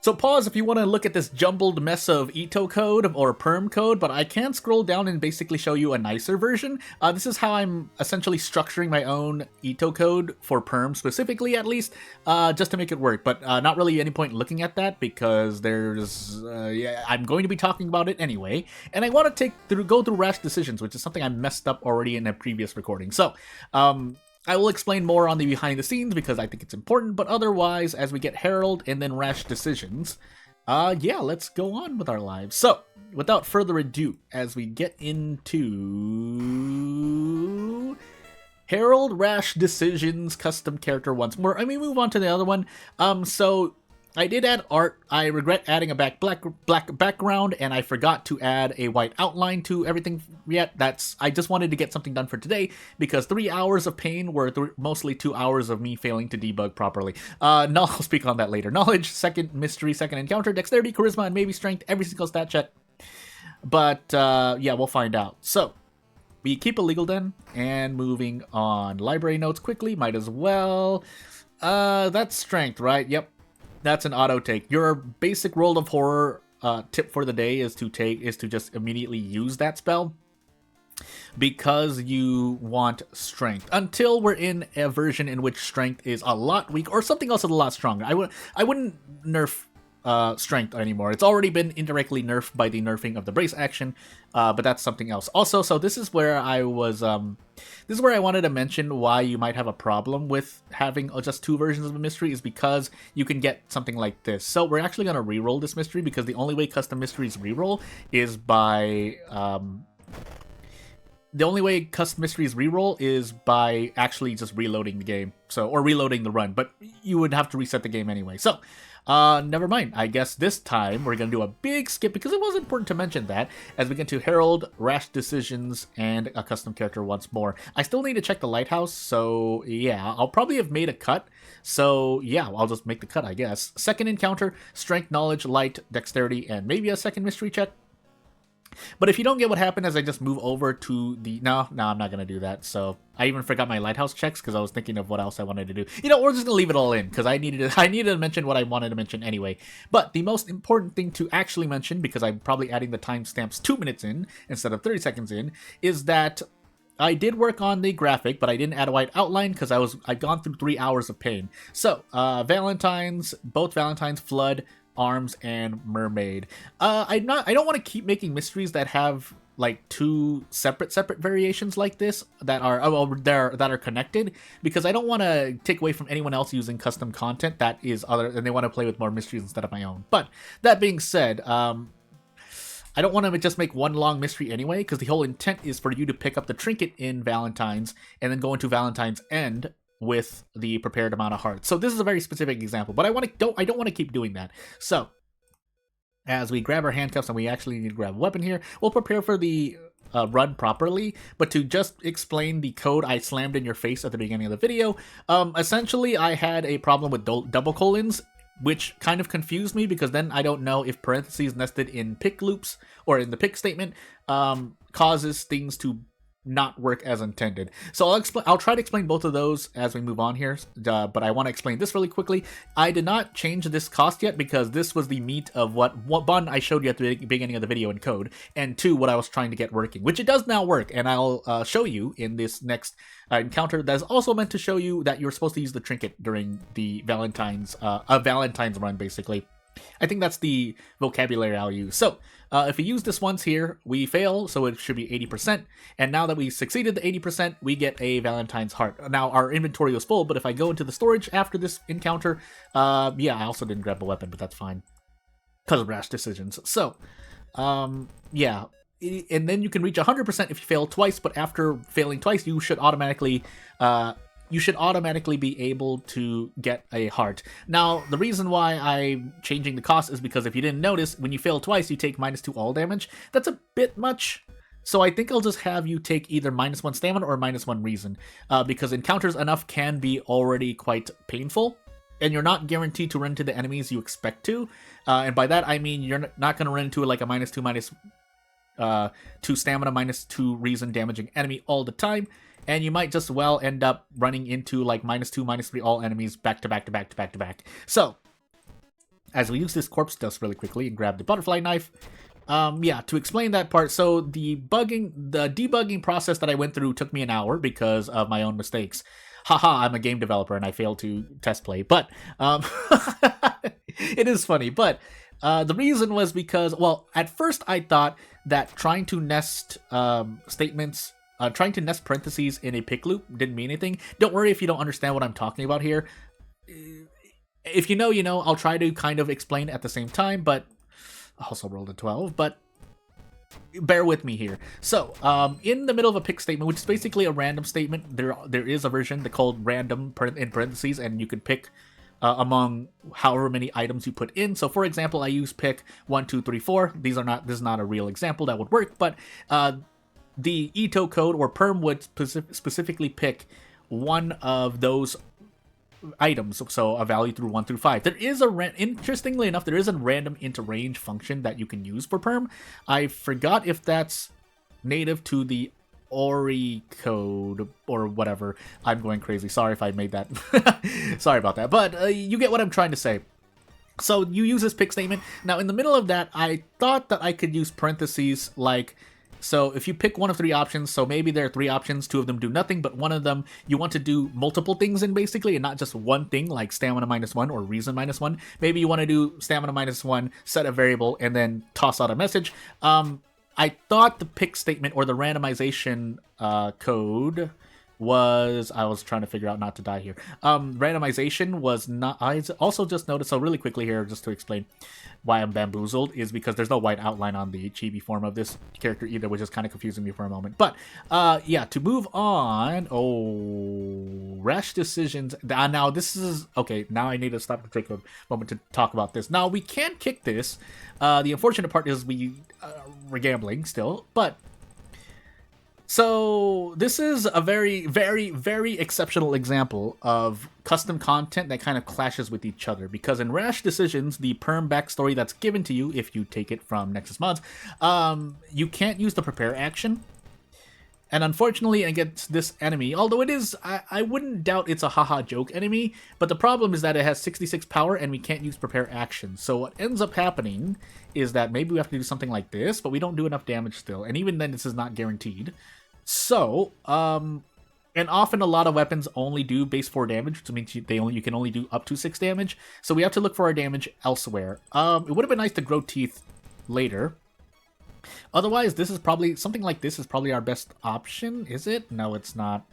So pause if you want to look at this jumbled mess of Ito code or perm code, but I can scroll down and basically show you a nicer version. This is how I'm essentially structuring my own Ito code for perm specifically, at least, just to make it work. But not really any point looking at that because yeah, I'm going to be talking about it anyway, and I want to go through rash decisions, which is something I messed up already in a previous recording. So, I will explain more on the behind the scenes because I think it's important, but otherwise, as we get Herald and then rash decisions, yeah, let's go on with our lives. So, without further ado, as we get into Herald, rash decisions, custom character once more, I mean, move on to the other one. So I did add art. I regret adding a black background, and I forgot to add a white outline to everything yet. I just wanted to get something done for today because 3 hours of pain were mostly 2 hours of me failing to debug properly. No, I'll speak on that later. Knowledge, second mystery, second encounter, dexterity, charisma, and maybe strength. Every single stat check. But yeah, we'll find out. So we keep illegal then, and moving on. Library notes quickly, might as well. That's strength, right? Yep. That's an auto take. Your basic World of Horror tip for the day is to just immediately use that spell because you want strength. Until we're in a version in which strength is a lot weak or something else is a lot stronger. I wouldn't nerf strength anymore. It's already been indirectly nerfed by the nerfing of the brace action, but that's something else. Also, so this is where I wanted to mention why you might have a problem with having just two versions of a mystery is because you can get something like this. So we're actually going to reroll this mystery because the only way custom mysteries reroll is by actually just reloading the game, or reloading the run, but you would have to reset the game anyway. So, never mind. I guess this time we're gonna do a big skip because it was important to mention that as we get to Herald, rash decisions, and a custom character once more. I still need to check the lighthouse, so yeah, I'll probably have made a cut. So yeah, I'll just make the cut, I guess. Second encounter, strength, knowledge, light, dexterity, and maybe a second mystery check. But if you don't get what happened as I just move over to the... No, I'm not going to do that. So I even forgot my lighthouse checks because I was thinking of what else I wanted to do. You know, we're just going to leave it all in because I needed to mention what I wanted to mention anyway. But the most important thing to actually mention, because I'm probably adding the timestamps 2 minutes in instead of 30 seconds in, is that I did work on the graphic, but I didn't add a white outline because I'd gone through 3 hours of pain. So, both Valentine's, Flood, Arms, and Mermaid. I don't want to keep making mysteries that have like two separate variations like this that are connected, because I don't want to take away from anyone else using custom content that is other, and they want to play with more mysteries instead of my own. But that being said, I don't want to just make one long mystery anyway, because the whole intent is for you to pick up the trinket in Valentine's and then go into Valentine's End with the prepared amount of hearts. So this is a very specific example, but I don't want to keep doing that. So as we grab our handcuffs, and we actually need to grab a weapon here, we'll prepare for the run properly. But to just explain the code I slammed in your face at the beginning of the video, essentially I had a problem with double colons, which kind of confused me because then I don't know if parentheses nested in pick loops or in the pick statement causes things to not work as intended. So I'll try to explain both of those as we move on here, but I want to explain this really quickly. I did not change this cost yet because this was the meat of what one I showed you at the beginning of the video in code, and two, what I was trying to get working, which it does now work, and I'll show you in this next encounter that is also meant to show you that you're supposed to use the trinket during the Valentine's run, basically. I think that's the vocabulary I'll use. So, if we use this once here, we fail, so it should be 80%. And now that we succeeded the 80%, we get a Valentine's heart. Now, our inventory was full, but if I go into the storage after this encounter, yeah, I also didn't grab a weapon, but that's fine, because of rash decisions. So, yeah. And then you can reach 100% if you fail twice, but after failing twice, you should automatically be able to get a heart. Now, the reason why I'm changing the cost is because if you didn't notice, when you fail twice, you take -2 all damage. That's a bit much. So I think I'll just have you take either -1 stamina or -1 reason, because encounters enough can be already quite painful, and you're not guaranteed to run into the enemies you expect to. And by that, I mean you're not going to run into like a -2 stamina, -2 reason damaging enemy all the time. And you might just well end up running into like -2, -3 all enemies back to back to back to back to back. So as we use this corpse dust really quickly and grab the butterfly knife. Yeah, to explain that part, so the debugging process that I went through took me an hour because of my own mistakes. Haha, I'm a game developer and I failed to test play, but it is funny. But the reason was because, well, at first I thought that trying to nest statements, trying to nest parentheses in a pick loop didn't mean anything. Don't worry if you don't understand what I'm talking about here. If you know, you know. I'll try to kind of explain at the same time, but I also rolled a 12, but bear with me here. So, in the middle of a pick statement, which is basically a random statement, there is a version called random in parentheses, and you can pick among however many items you put in. So, for example, I use pick 1, 2, 3, 4. This is not a real example that would work, but the Ito code or perm would specifically pick one of those items, so a value through 1 through 5. There is interestingly enough, there is a random into range function that you can use for perm. I forgot if that's native to the Ori code or whatever. I'm going crazy. Sorry if I made that. Sorry about that. But you get what I'm trying to say. So you use this pick statement. Now in the middle of that, I thought that I could use parentheses like, so if you pick one of 3 options, so maybe there are 3 options, 2 of them do nothing, but one of them you want to do multiple things in basically, and not just one thing like stamina -1 or reason -1. Maybe you want to do stamina -1, set a variable, and then toss out a message. I thought the pick statement or the randomization code was, I was trying to figure out not to die here. Randomization was not, I also just noticed, so really quickly here, just to explain why I'm bamboozled, is because there's no white outline on the chibi form of this character either, which is kind of confusing me for a moment. But, yeah, to move on, rash decisions. Now, this is, okay, now I need to stop and take a moment to talk about this. Now, we can kick this. The unfortunate part is we're gambling still, but so this is a very, very, very exceptional example of custom content that kind of clashes with each other, because in Rash Decisions, the perm backstory that's given to you if you take it from Nexus Mods, you can't use the prepare action. And unfortunately, against this enemy, although it is, I wouldn't doubt it's a haha joke enemy, but the problem is that it has 66 power and we can't use prepare action. So what ends up happening is that maybe we have to do something like this, but we don't do enough damage still. And even then, this is not guaranteed. So, and often a lot of weapons only do base 4 damage, which means you can only do up to 6 damage. So we have to look for our damage elsewhere. It would have been nice to grow teeth later. Otherwise, this is probably, something like this is probably our best option, is it? No, it's not.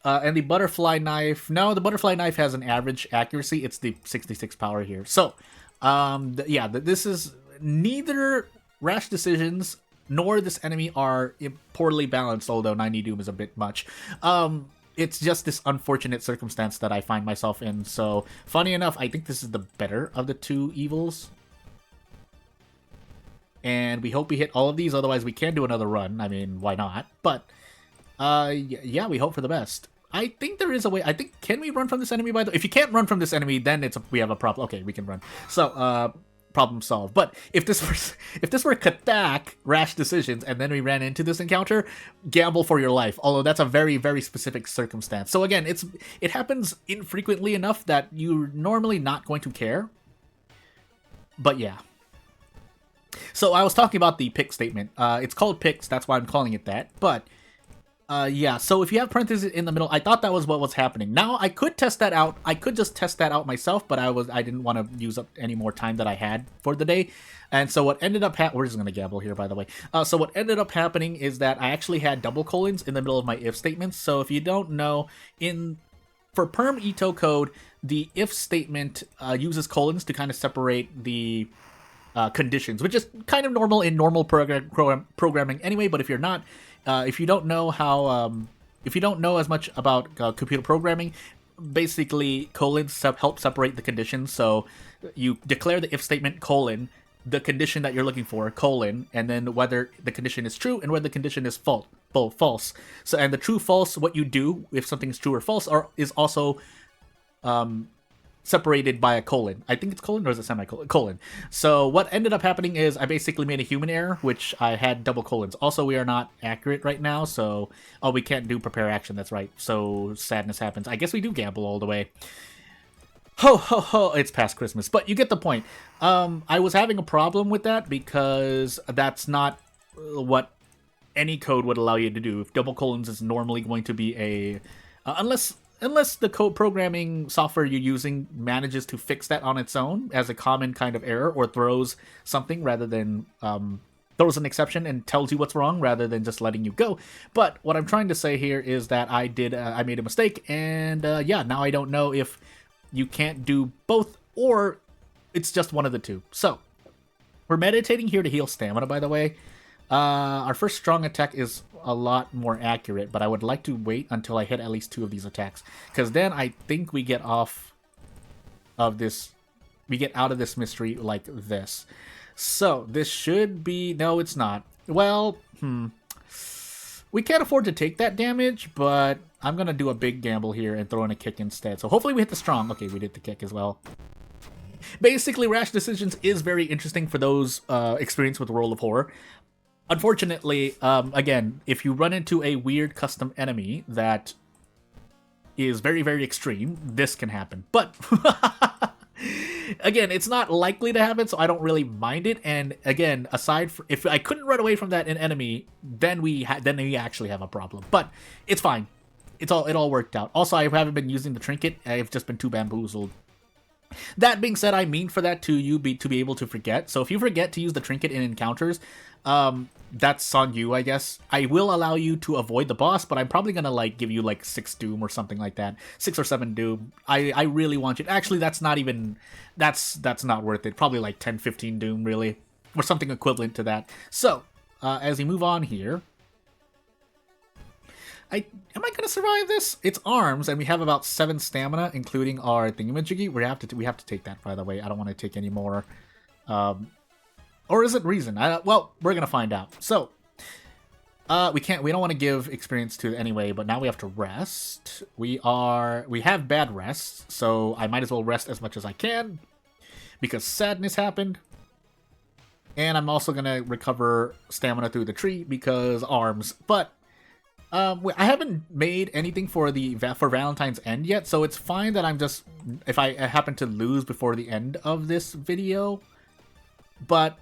And the butterfly knife, no, the butterfly knife has an average accuracy. It's the 66 power here. So, yeah, this is neither Rash Decisions nor this enemy are poorly balanced, although 90 Doom is a bit much. It's just this unfortunate circumstance that I find myself in. So, funny enough, I think this is the better of the 2 evils. And we hope we hit all of these, otherwise we can do another run. I mean, why not? But, yeah, we hope for the best. I think there is a way. I think, can we run from this enemy, by the way? If you can't run from this enemy, then we have a problem. Okay, we can run. So, problem solved. But if this were Katak Rash Decisions and then we ran into this encounter, gamble for your life. Although that's a very, very specific circumstance. So again, it happens infrequently enough that you're normally not going to care. But yeah. So I was talking about the pick statement. It's called picks, that's why I'm calling it that. But yeah, so if you have parentheses in the middle, I thought that was what was happening. Now, I could test that out. I could just test that out myself, but I didn't want to use up any more time that I had for the day. And so what ended up we're just going to gamble here, by the way. So what ended up happening is that I actually had double colons in the middle of my if statements. So if you don't know, for perm Ito code, the if statement uses colons to kind of separate the conditions, which is kind of normal in normal programming anyway. But if you're not, if you don't know how, if you don't know as much about computer programming, basically colons help separate the conditions. So you declare the if statement colon, the condition that you're looking for, colon, and then whether the condition is true and whether the condition is false. So, and the true false, what you do if something is true or false, is also separated by a colon. I think it's colon, or is it semicolon? Colon. So what ended up happening is I basically made a human error, which I had double colons. Also, we are not accurate right now, so we can't do prepare action. That's right. So sadness happens. I guess we do gamble all the way. Ho ho ho! It's past Christmas, but you get the point. I was having a problem with that because that's not what any code would allow you to do. If double colons is normally going to be a unless the code programming software you're using manages to fix that on its own as a common kind of error, or throws something rather than throws an exception and tells you what's wrong rather than just letting you go. But what I'm trying to say here is that I made a mistake, and yeah, now I don't know if you can't do both or it's just one of the two. So we're meditating here to heal stamina, by the way. Our first strong attack is a lot more accurate, but I would like to wait until I hit at least 2 of these attacks, because then I think we get off of this, we get out of this mystery like this. So this should be, no, it's not. Well, we can't afford to take that damage, but I'm gonna do a big gamble here and throw in a kick instead. So hopefully we hit the strong. Okay, we did the kick as well. Basically, Rash Decisions is very interesting for those experienced with World of Horror. Unfortunately, again, if you run into a weird custom enemy that is very, very extreme, this can happen. But again, it's not likely to happen, so I don't really mind it. And again, aside from, if I couldn't run away from that enemy, then we actually have a problem. But it's fine. It all worked out. Also, I haven't been using the trinket. I've just been too bamboozled. That being said, I mean for that to be able to forget. So if you forget to use the trinket in encounters, that's on you, I guess. I will allow you to avoid the boss, but I'm probably gonna like give you like 6 doom or something like that, 6 or 7 doom. I really want you. Actually, that's not even that's not worth it. Probably like 10-15 doom, really, or something equivalent to that. So as we move on here. Am I gonna survive this? It's arms, and we have about 7 stamina, including our thingamajiggy. We have to take that, by the way. I don't want to take any more. Or is it reason? Well, we're gonna find out. So, we don't want to give experience to it anyway, but now we have to rest. We have bad rests, so I might as well rest as much as I can because sadness happened. And I'm also gonna recover stamina through the tree because arms, but. I haven't made anything for Valentine's End yet, so it's fine that I'm just, if I happen to lose before the end of this video, but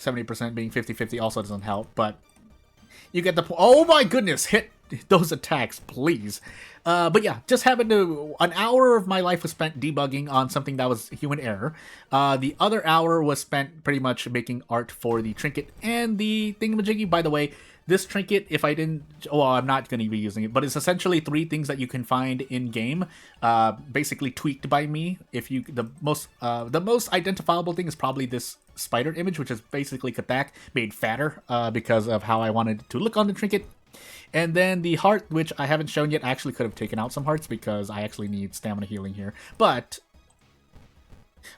70% being 50-50 also doesn't help, but you get the point. Oh my goodness, hit those attacks, please. But yeah, just happened to, an hour of my life was spent debugging on something that was human error. The other hour was spent pretty much making art for the trinket and the thingamajiggy. By the way, this trinket, if I didn't, well, I'm not going to be using it, but it's essentially 3 things that you can find in game, basically tweaked by me. If you, the most identifiable thing is probably this spider image, which is basically Kathak made fatter because of how I wanted it to look on the trinket. And then the heart, which I haven't shown yet. I actually could have taken out some hearts because I actually need stamina healing here. But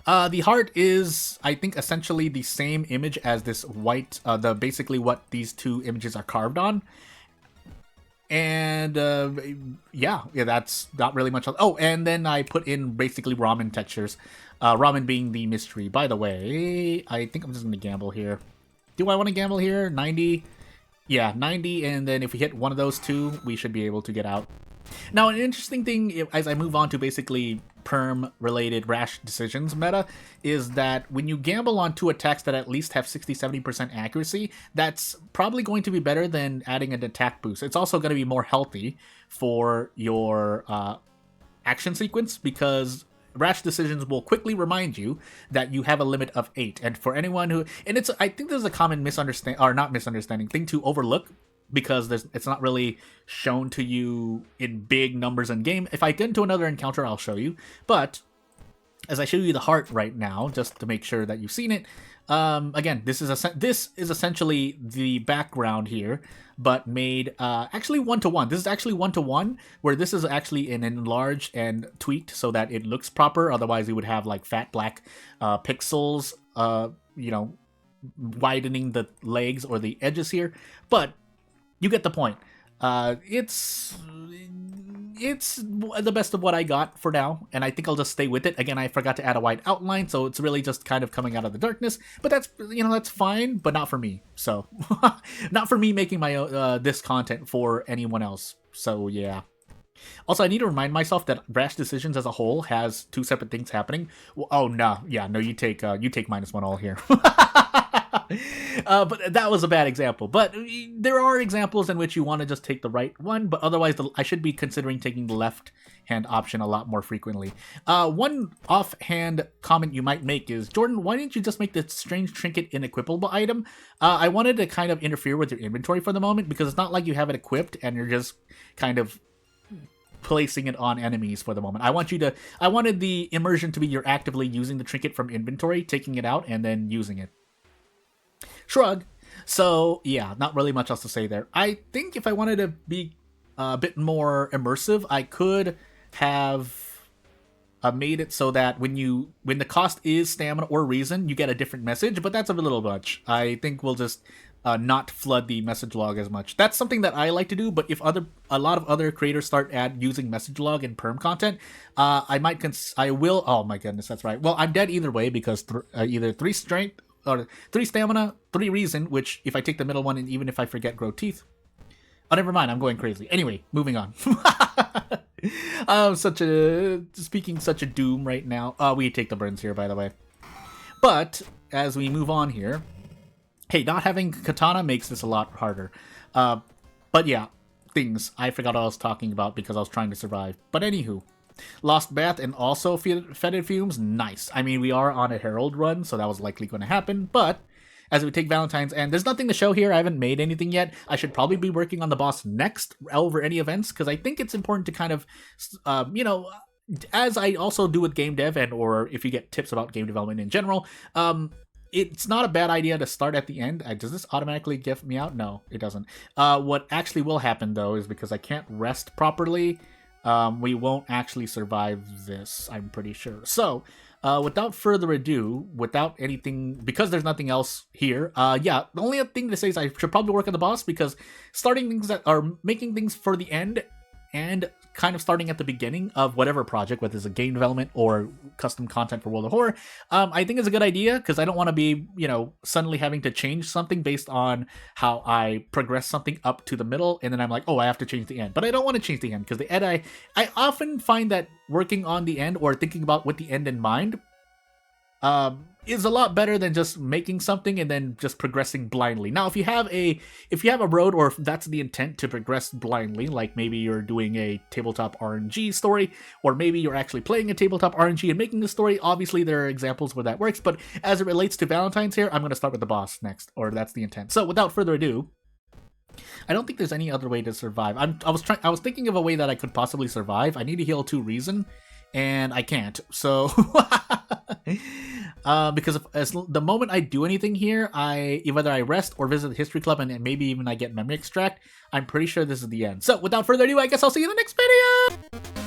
the heart is, I think, essentially the same image as this white, basically what these 2 images are carved on. And yeah, that's not really much else. Oh, and then I put in basically ramen textures. Ramen being the mystery. By the way, I think I'm just going to gamble here. Do I want to gamble here? 90? Yeah, 90, and then if we hit one of those 2, we should be able to get out. Now, an interesting thing, as I move on to basically perm-related Rash Decisions meta, is that when you gamble on 2 attacks that at least have 60-70% accuracy, that's probably going to be better than adding an attack boost. It's also going to be more healthy for your action sequence, because Rash Decisions will quickly remind you that you have a limit of 8. And for anyone who, and it's, I think there's a common misunderstanding thing to overlook, because it's not really shown to you in big numbers in game. If I get into another encounter, I'll show you. But as I show you the heart right now, just to make sure that you've seen it, again, this is essentially the background here, but made actually 1-to-1. This is actually 1-to-1, where this is actually an enlarged and tweaked so that it looks proper. Otherwise, you would have like fat black pixels, you know, widening the legs or the edges here. But you get the point. It's the best of what I got for now, and I think I'll just stay with it. Again, I forgot to add a white outline, so it's really just kind of coming out of the darkness, but that's, you know, that's fine, but not for me. So, not for me making my this content for anyone else. So, yeah. Also, I need to remind myself that Rash Decisions as a whole has two separate things happening. Well, oh no, yeah, no, you take -1 all here. But that was a bad example. But there are examples in which you want to just take the right one, but otherwise, I should be considering taking the left hand option a lot more frequently. One offhand comment you might make is, Jordan, why didn't you just make the strange trinket an equipable item? I wanted to kind of interfere with your inventory for the moment, because it's not like you have it equipped and you're just kind of placing it on enemies for the moment. I wanted the immersion to be you're actively using the trinket from inventory, taking it out, and then using it. Shrug. So, yeah, not really much else to say there. I think if I wanted to be a bit more immersive, I could have made it so that when the cost is stamina or reason, you get a different message, but that's a little much. I think we'll just not flood the message log as much. That's something that I like to do, but if a lot of other creators start using message log and perm content, I will. Oh my goodness, that's right. Well, I'm dead either way, because either 3 strength or 3 stamina, 3 reason, which if I take the middle one and even if I forget grow teeth. Oh, never mind, I'm going crazy. Anyway, moving on. Speaking such a doom right now. We take the burns here, by the way. But as we move on here, hey, not having katana makes this a lot harder. But yeah, things. I forgot what I was talking about because I was trying to survive. But anywho, Lost Bath and also Fetid Fumes, nice. I mean, we are on a Herald run, so that was likely going to happen, but as we take Valentine's, and there's nothing to show here, I haven't made anything yet. I should probably be working on the boss next over any events, because I think it's important to kind of, as I also do with game dev, or if you get tips about game development in general, it's not a bad idea to start at the end. Does this automatically gift me out? No, it doesn't. What actually will happen, though, is because I can't rest properly, we won't actually survive this, I'm pretty sure. So, without further ado, without anything, because there's nothing else here, the only thing to say is I should probably work on the boss, because starting things that are making things for the end and kind of starting at the beginning of whatever project, whether it's a game development or custom content for World of Horror, I think is a good idea, because I don't want to be, suddenly having to change something based on how I progress something up to the middle, and then I'm like, oh, I have to change the end. But I don't want to change the end, because the end, I often find that working on the end or thinking about with the end in mind is a lot better than just making something and then just progressing blindly. Now, if you have a road, or if that's the intent to progress blindly, like maybe you're doing a tabletop RNG story, or maybe you're actually playing a tabletop RNG and making a story, obviously there are examples where that works, but as it relates to Valentine's here, I'm going to start with the boss next, or that's the intent. So without further ado, I don't think there's any other way to survive. I was thinking of a way that I could possibly survive. I need to heal 2 reason, and I can't. So because the moment I do anything here, whether I rest or visit the history club and maybe even I get memory extract, I'm pretty sure this is the end. So without further ado, I guess I'll see you in the next video.